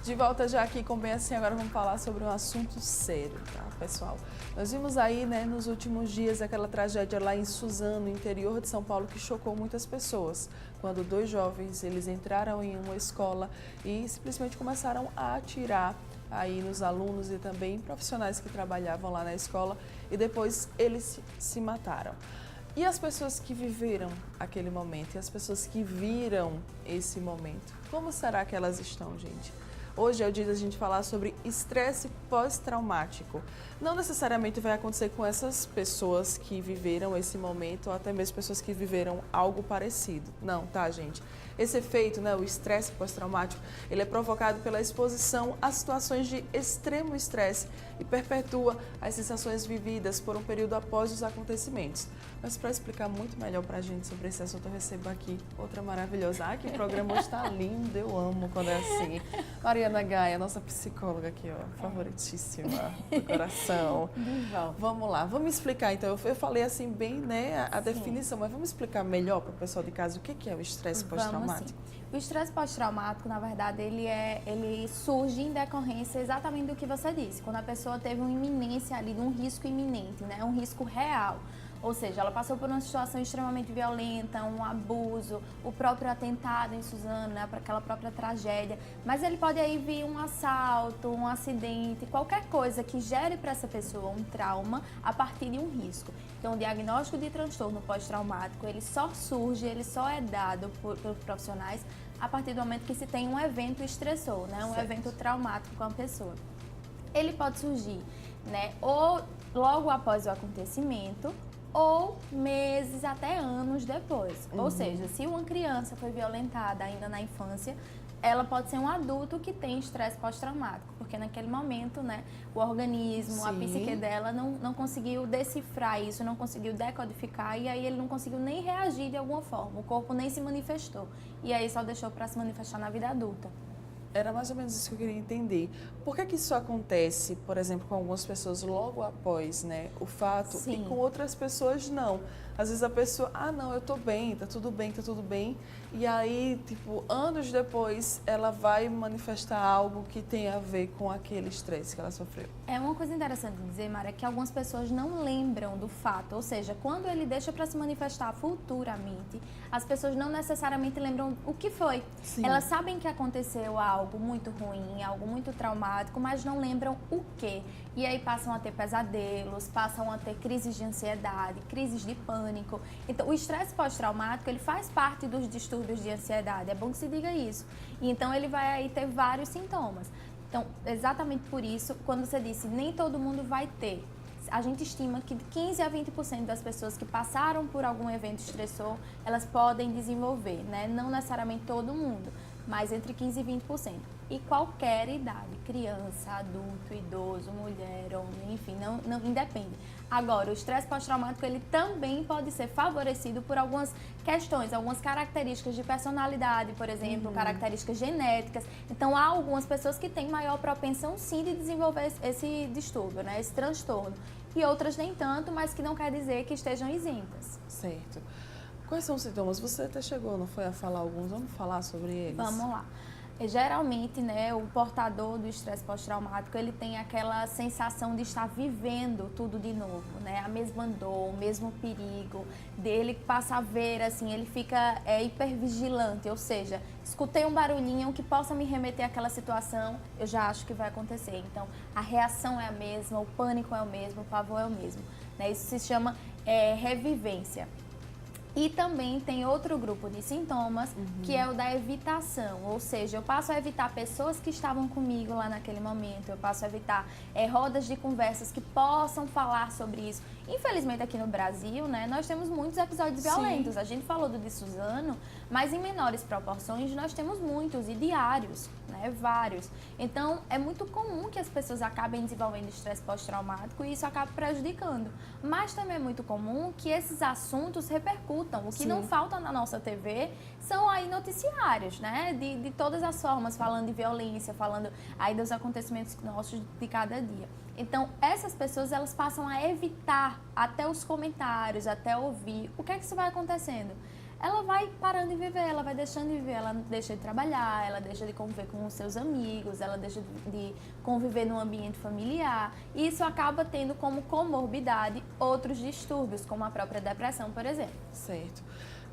De volta já aqui com Bem Assim, agora vamos falar sobre um assunto sério, tá, pessoal? Nós vimos aí, né, nos últimos dias, aquela tragédia lá em Suzano, no interior de São Paulo, que chocou muitas pessoas. Quando dois jovens, eles entraram em uma escola e simplesmente começaram a atirar aí nos alunos e também profissionais que trabalhavam lá na escola e depois eles se mataram. E as pessoas que viveram aquele momento e as pessoas que viram esse momento, como será que elas estão, gente? Hoje é o dia da gente falar sobre estresse pós-traumático. Não necessariamente vai acontecer com essas pessoas que viveram esse momento ou até mesmo pessoas que viveram algo parecido. Não, tá, gente? Esse efeito, né, o estresse pós-traumático, ele é provocado pela exposição a situações de extremo estresse e perpetua as sensações vividas por um período após os acontecimentos. Mas para explicar muito melhor para a gente sobre esse assunto, eu recebo aqui outra maravilhosa. Ah, que programa hoje está lindo, eu amo quando é assim. Mariana Gaia, nossa psicóloga aqui, ó, favoritíssima do coração. Vamos lá, vamos explicar então. Eu falei assim bem, né, a definição, mas vamos explicar melhor para o pessoal de casa o que é o estresse pós-traumático? O estresse pós-traumático, na verdade, ele surge em decorrência exatamente do que você disse, quando a pessoa teve uma iminência ali, de um risco iminente, né, um risco real. Ou seja, ela passou por uma situação extremamente violenta, um abuso, o próprio atentado em Suzano, né, para aquela própria tragédia. Mas ele pode aí vir um assalto, um acidente, qualquer coisa que gere para essa pessoa um trauma a partir de um risco. Então, o diagnóstico de transtorno pós-traumático, ele só surge, ele só é dado pelos profissionais a partir do momento que se tem um evento estressor, né, um evento traumático com a pessoa. Ele pode surgir, né, ou logo após o acontecimento, ou meses até anos depois. Ou seja, se uma criança foi violentada ainda na infância, ela pode ser um adulto que tem estresse pós-traumático, porque naquele momento, né, o organismo, a psique dela não conseguiu decifrar isso, não conseguiu decodificar e aí ele não conseguiu nem reagir de alguma forma, o corpo nem se manifestou e aí só deixou para se manifestar na vida adulta. Era mais ou menos isso que eu queria entender. Por que isso acontece, por exemplo, com algumas pessoas logo após, né, o fato e com outras pessoas não? Às vezes a pessoa, não, eu tô bem, tá tudo bem, tá tudo bem. E aí, tipo, anos depois, ela vai manifestar algo que tem a ver com aquele estresse que ela sofreu. É uma coisa interessante de dizer, Mara, que algumas pessoas não lembram do fato. Ou seja, quando ele deixa para se manifestar futuramente, as pessoas não necessariamente lembram o que foi. Elas sabem que aconteceu algo muito ruim, algo muito traumático, mas não lembram o quê. E aí passam a ter pesadelos, passam a ter crises de ansiedade, crises de pânico. Então, o estresse pós-traumático, ele faz parte dos distúrbios de ansiedade, é bom que se diga isso. E então, ele vai aí ter vários sintomas. Então, exatamente por isso, quando você disse, nem todo mundo vai ter, a gente estima que de 15 a 20% das pessoas que passaram por algum evento estressor, elas podem desenvolver, né? Não necessariamente todo mundo, mas entre 15 e 20%. E qualquer idade, criança, adulto, idoso, mulher, homem, enfim, não independe. Agora, o estresse pós-traumático, ele também pode ser favorecido por algumas questões, algumas características de personalidade, por exemplo, características genéticas. Então, há algumas pessoas que têm maior propensão, sim, de desenvolver esse distúrbio, né, esse transtorno. E outras nem tanto, mas que não quer dizer que estejam isentas. Certo. Quais são os sintomas? Você até chegou, não foi, a falar alguns? Vamos falar sobre eles? Vamos lá. Geralmente, né, o portador do estresse pós-traumático, ele tem aquela sensação de estar vivendo tudo de novo, né, a mesma dor, o mesmo perigo, dele passa a ver, assim, ele fica hipervigilante, ou seja, escutei um barulhinho que possa me remeter àquela situação, eu já acho que vai acontecer. Então, a reação é a mesma, o pânico é o mesmo, o pavor é o mesmo, né, isso se chama revivência. E também tem outro grupo de sintomas, que é o da evitação, ou seja, eu passo a evitar pessoas que estavam comigo lá naquele momento, eu passo a evitar rodas de conversas que possam falar sobre isso. Infelizmente aqui no Brasil, né, nós temos muitos episódios violentos, a gente falou do de Suzano, mas em menores proporções nós temos muitos e diários, né, vários. Então é muito comum que as pessoas acabem desenvolvendo estresse pós-traumático e isso acaba prejudicando, mas também é muito comum que esses assuntos repercutam. O que não falta na nossa TV são aí noticiários, né? De todas as formas, falando de violência, falando aí dos acontecimentos nossos de cada dia. Então, essas pessoas, elas passam a evitar até os comentários, até ouvir. O que é que isso vai acontecendo? ela vai parando de viver, ela vai deixando de viver, ela deixa de trabalhar, ela deixa de conviver com os seus amigos, ela deixa de conviver no ambiente familiar. E isso acaba tendo como comorbidade outros distúrbios, como a própria depressão, por exemplo. Certo.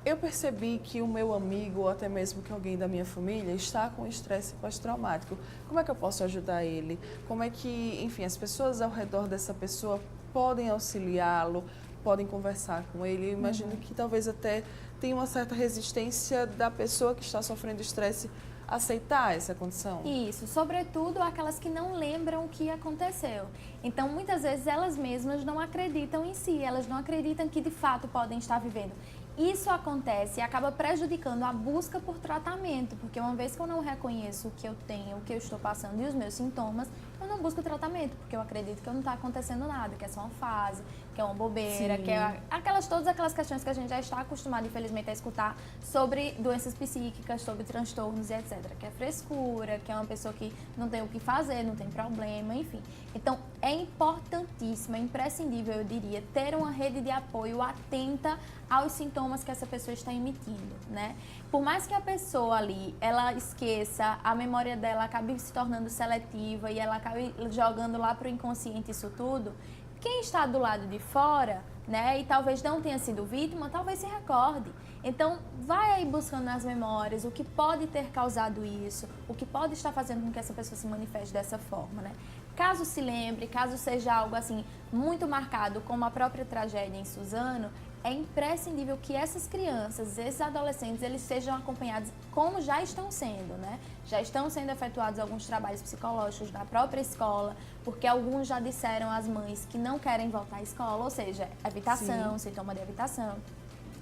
Eu percebi que o meu amigo, ou até mesmo que alguém da minha família, está com estresse pós-traumático. Como é que eu posso ajudar ele? Como é que, enfim, as pessoas ao redor dessa pessoa podem auxiliá-lo, podem conversar com ele? Eu imagino que talvez até tenha uma certa resistência da pessoa que está sofrendo estresse aceitar essa condição. Isso, sobretudo aquelas que não lembram o que aconteceu. Então, muitas vezes, elas mesmas não acreditam em si, elas não acreditam que de fato podem estar vivendo. Isso acontece e acaba prejudicando a busca por tratamento, porque uma vez que eu não reconheço o que eu tenho, o que eu estou passando e os meus sintomas, eu não busco tratamento, porque eu acredito que não está acontecendo nada, que é só uma fase, que é uma bobeira, Sim. que é todas aquelas questões que a gente já está acostumado, infelizmente, a escutar sobre doenças psíquicas, sobre transtornos e etc. Que é frescura, que é uma pessoa que não tem o que fazer, não tem problema, enfim. Então, é importantíssimo, é imprescindível, eu diria, ter uma rede de apoio atenta aos sintomas que essa pessoa está emitindo, né? Por mais que a pessoa ali, ela esqueça, a memória dela acabe se tornando seletiva e ela acabe jogando lá para o inconsciente isso tudo, quem está do lado de fora, né, e talvez não tenha sido vítima, talvez se recorde. Então, vai aí buscando nas memórias o que pode ter causado isso, o que pode estar fazendo com que essa pessoa se manifeste dessa forma, né? Caso se lembre, caso seja algo assim muito marcado, como a própria tragédia em Suzano, é imprescindível que essas crianças, esses adolescentes, eles sejam acompanhados como já estão sendo, né? Já estão sendo efetuados alguns trabalhos psicológicos da própria escola, porque alguns já disseram às mães que não querem voltar à escola, ou seja, evitação, sintoma de evitação.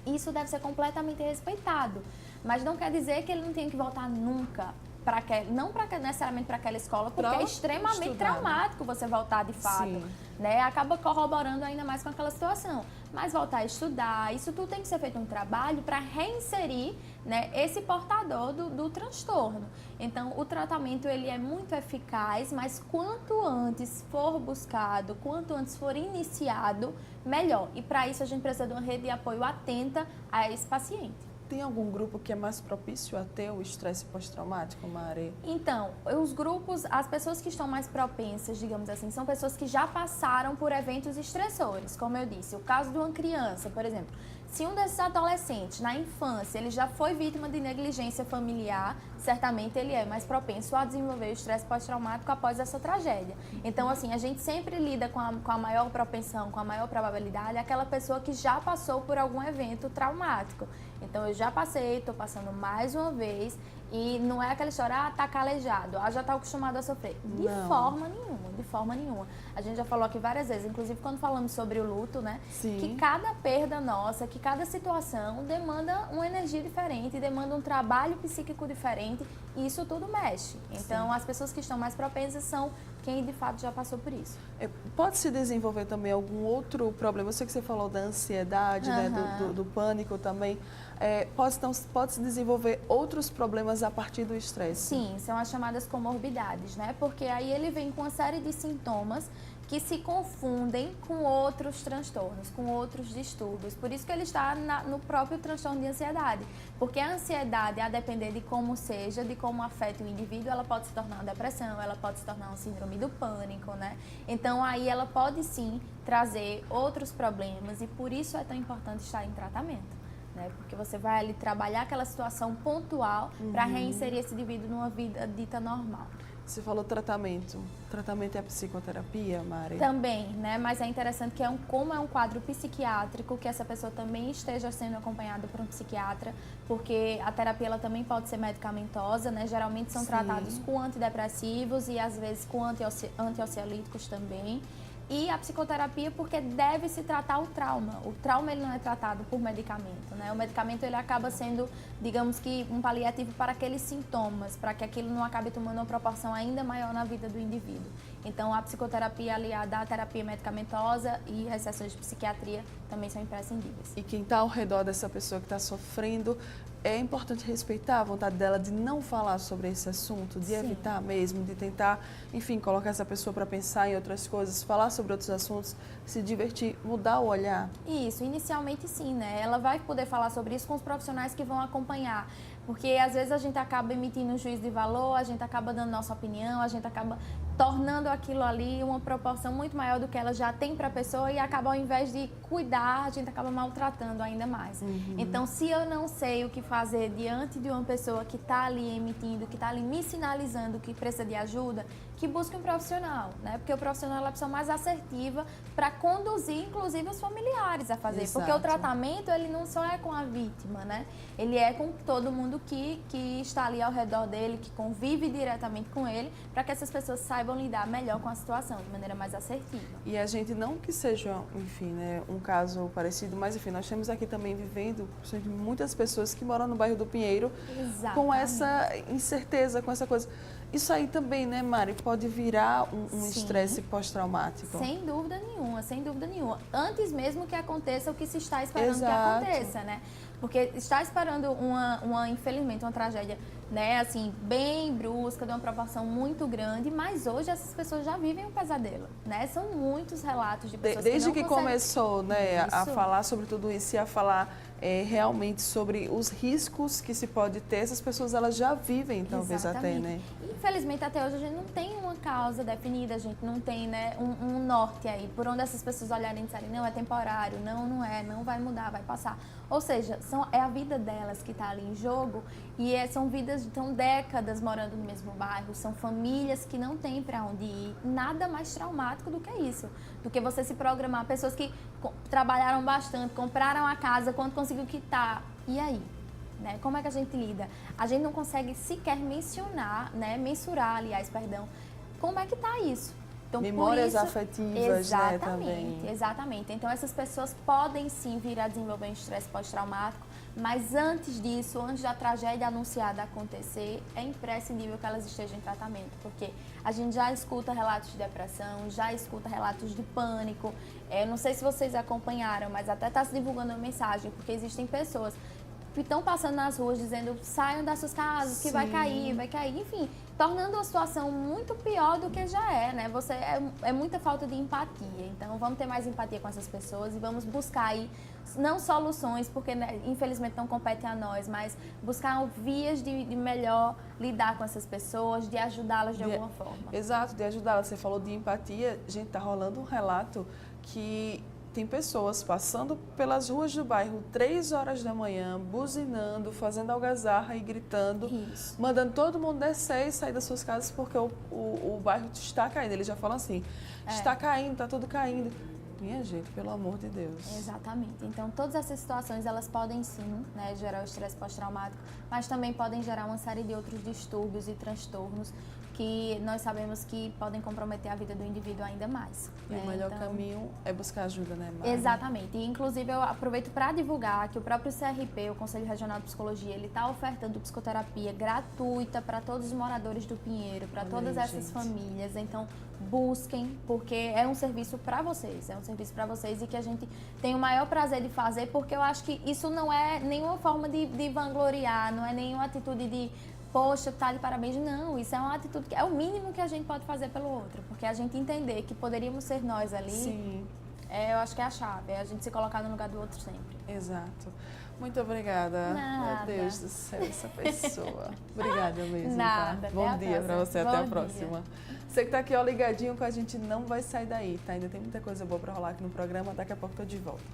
Isso deve ser completamente respeitado, mas não quer dizer que ele não tenha que voltar nunca. Não necessariamente para aquela escola, porque é extremamente traumático você voltar de fato, né? Acaba corroborando ainda mais com aquela situação. Mas voltar a estudar, isso tudo tem que ser feito um trabalho para reinserir, né, esse portador do transtorno. Então, o tratamento ele é muito eficaz, mas quanto antes for buscado, quanto antes for iniciado, melhor. E para isso a gente precisa de uma rede de apoio atenta a esse paciente. Tem algum grupo que é mais propício a ter o estresse pós-traumático, Mari? Então, os grupos, as pessoas que estão mais propensas, digamos assim, são pessoas que já passaram por eventos estressores, como eu disse. O caso de uma criança, por exemplo, se um desses adolescentes, na infância, ele já foi vítima de negligência familiar, certamente ele é mais propenso a desenvolver o estresse pós-traumático após essa tragédia. Então, assim, a gente sempre lida com a maior propensão, com a maior probabilidade, aquela pessoa que já passou por algum evento traumático. Então, eu já passei, estou passando mais uma vez, e não é aquela história, tá calejado, já está acostumado a sofrer. De forma nenhuma, de forma nenhuma. A gente já falou aqui várias vezes, inclusive quando falamos sobre o luto, né? Sim. Que cada perda nossa, que cada situação demanda uma energia diferente, demanda um trabalho psíquico diferente, e isso tudo mexe. Então, as pessoas que estão mais propensas são quem de fato já passou por isso. Pode se desenvolver também algum outro problema? Eu sei que você falou da ansiedade, né, do pânico também. Pode se desenvolver outros problemas a partir do estresse? Sim, são as chamadas comorbidades, né? Porque aí ele vem com uma série de sintomas que se confundem com outros transtornos, com outros distúrbios. Por isso que ele está no próprio transtorno de ansiedade. Porque a ansiedade, a depender de como seja, de como afeta o indivíduo, ela pode se tornar uma depressão, ela pode se tornar uma síndrome do pânico, né? Então, aí ela pode sim trazer outros problemas e por isso é tão importante estar em tratamento. Né? Porque você vai ali trabalhar aquela situação pontual para reinserir esse indivíduo numa vida dita normal. Você falou tratamento. Tratamento é a psicoterapia, Mari? Também, né? Mas é interessante que como é um quadro psiquiátrico, que essa pessoa também esteja sendo acompanhada por um psiquiatra, porque a terapia ela também pode ser medicamentosa, né? Geralmente são tratados com antidepressivos e às vezes com antiansiolíticos também. E a psicoterapia porque deve se tratar o trauma. O trauma ele não é tratado por medicamento, né? O medicamento ele acaba sendo, digamos que, um paliativo para aqueles sintomas, para que aquilo não acabe tomando uma proporção ainda maior na vida do indivíduo. Então, a psicoterapia aliada à terapia medicamentosa e as sessões de psiquiatria também são imprescindíveis. E quem está ao redor dessa pessoa que está sofrendo, é importante respeitar a vontade dela de não falar sobre esse assunto, de evitar mesmo, de tentar, enfim, colocar essa pessoa para pensar em outras coisas, falar sobre outros assuntos, se divertir, mudar o olhar. Isso, inicialmente sim, né? Ela vai poder falar sobre isso com os profissionais que vão acompanhar. Porque às vezes a gente acaba emitindo um juízo de valor, a gente acaba dando nossa opinião, a gente acaba tornando aquilo ali uma proporção muito maior do que ela já tem para a pessoa e acaba, ao invés de cuidar, a gente acaba maltratando ainda mais. Então, se eu não sei o que fazer diante de uma pessoa que está ali emitindo, que está ali me sinalizando que precisa de ajuda, que busque um profissional, né? Porque o profissional é a pessoa mais assertiva para conduzir, inclusive, os familiares a fazer. Exato. Porque o tratamento, ele não só é com a vítima, né? Ele é com todo mundo que está ali ao redor dele, que convive diretamente com ele, para que essas pessoas saibam lidar melhor com a situação, de maneira mais assertiva. E a gente, não que seja, enfim, né, um caso parecido, mas enfim, nós temos aqui também vivendo muitas pessoas que moram no bairro do Pinheiro. Exatamente. Com essa incerteza, com essa coisa. Isso aí também, né, Mari, pode virar um estresse pós-traumático. Sem dúvida nenhuma, sem dúvida nenhuma. Antes mesmo que aconteça o que se está esperando Exato. que aconteça, né? Porque está esperando infelizmente, uma tragédia, né, assim, bem brusca, de uma proporção muito grande, mas hoje essas pessoas já vivem um pesadelo, né? São muitos relatos de pessoas Desde que não que conseguem... começou, né, a Isso. falar sobre tudo isso e a falar realmente sobre os riscos que se pode ter, essas pessoas elas já vivem, talvez. Exatamente. Até, né? Infelizmente, até hoje, a gente não tem uma causa definida, a gente não tem, né, um norte aí, por onde essas pessoas olharem e disserem, não, é temporário, não é, não vai mudar, vai passar. Ou seja, é a vida delas que está ali em jogo e são vidas, estão décadas morando no mesmo bairro, são famílias que não têm para onde ir. Nada mais traumático do que isso, do que você se programar. Pessoas que trabalharam bastante, compraram a casa, quando conseguiu quitar, e aí? Né? Como é que a gente lida? A gente não consegue sequer mensurar, como é que está isso. Então, memórias afetivas, exatamente, né, também. Exatamente. Então, essas pessoas podem sim vir a desenvolver um estresse pós-traumático, mas antes disso, antes da tragédia anunciada acontecer, é imprescindível que elas estejam em tratamento, porque a gente já escuta relatos de depressão, já escuta relatos de pânico. Eu não sei se vocês acompanharam, mas até está se divulgando uma mensagem, porque existem pessoas que estão passando nas ruas dizendo saiam das suas casas, que vai cair, enfim, tornando a situação muito pior do que já é, né? É muita falta de empatia, então vamos ter mais empatia com essas pessoas e vamos buscar aí, não soluções, porque né, infelizmente não compete a nós, mas buscar vias de melhor lidar com essas pessoas, de ajudá-las de alguma forma. Exato, de ajudá-las. Você falou de empatia, gente, tá rolando um relato que tem pessoas passando pelas ruas do bairro 3 horas da manhã, buzinando, fazendo algazarra e gritando, mandando todo mundo descer e sair das suas casas porque o bairro está caindo. Eles já falam assim, está caindo, está tudo caindo. Minha gente, pelo amor de Deus. Exatamente. Então, todas essas situações, elas podem sim, né, gerar o estresse pós-traumático, mas também podem gerar uma série de outros distúrbios e transtornos que nós sabemos que podem comprometer a vida do indivíduo ainda mais. E o melhor caminho é buscar ajuda, né, Mari? Exatamente. E, inclusive, eu aproveito para divulgar que o próprio CRP, o Conselho Regional de Psicologia, ele está ofertando psicoterapia gratuita para todos os moradores do Pinheiro, para todas essas famílias. Então, busquem, porque é um serviço para vocês, e que a gente tem o maior prazer de fazer, porque eu acho que isso não é nenhuma forma de vangloriar, não é nenhuma atitude de poxa, tá de parabéns. Não, isso é uma atitude que é o mínimo que a gente pode fazer pelo outro, porque a gente entender que poderíamos ser nós ali, eu acho que é a chave, é a gente se colocar no lugar do outro sempre. Exato. Muito obrigada. Nada. Meu Deus do céu, essa pessoa. Obrigada mesmo. Nada. Tá? Bom dia para você, até a próxima. Você que tá aqui, ó, ligadinho com a gente, não vai sair daí, tá? Ainda tem muita coisa boa para rolar aqui no programa, daqui a pouco tô de volta.